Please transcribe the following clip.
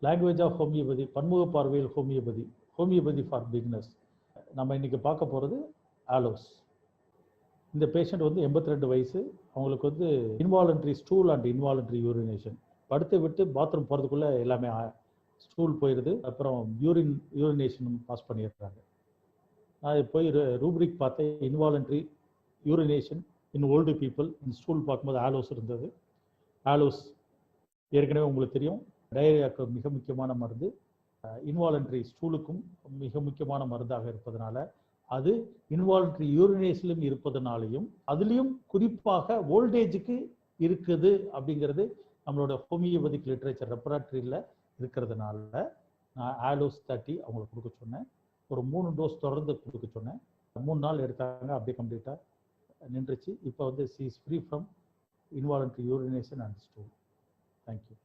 Language of homeopathy, பன்முக பார்வையில் homeopathy, homeopathy for beginners. நம்ம இன்னைக்கு பார்க்க போகிறது ஆலோஸ். இந்த பேஷண்ட் வந்து 82 வயசு. அவங்களுக்கு வந்து involuntary stool and involuntary urination. படுத்து விட்டு பாத்ரூம் போகிறதுக்குள்ளே எல்லாமே ஸ்டூல் போயிடுது, அப்புறம் யூரினேஷன் பாஸ் பண்ணிடுறாங்க. நான் போய் ரூப்ரிக் பார்த்தேன், இன்வாலன்ட்ரி யூரினேஷன் இன் ஓல்டு பீப்புள். இந்த ஸ்டூல் பார்க்கும்போது ஆலோஸ் இருந்தது. ஆலோஸ் ஏற்கனவே உங்களுக்கு தெரியும், டயரியாவுக்கு மிக முக்கியமான மருந்து, இன்வாலன்ட்ரி ஸ்டூலுக்கும் மிக முக்கியமான மருந்தாக இருப்பதனால, அது இன்வாலன்ட்ரி யூரினேஷனிலும் இருப்பதனாலையும் அதுலேயும் குறிப்பாக ஓல்டேஜுக்கு இருக்குது அப்படிங்கிறது நம்மளோட ஹோமியோபதிக் லிட்ரேச்சர் ரெப்பராட்ரியில் இருக்கிறதுனால நான் ஆலோஸ் 30 அவங்களுக்கு கொடுக்க சொன்னேன். ஒரு 3 டோஸ் தொடர்ந்து கொடுக்க சொன்னேன். 3 நாள் எடுத்தாங்க, அப்படியே கம்ப்ளீட்டாக நின்றுச்சு. இப்போ வந்து C is free from involuntary urination and stool. Thank you.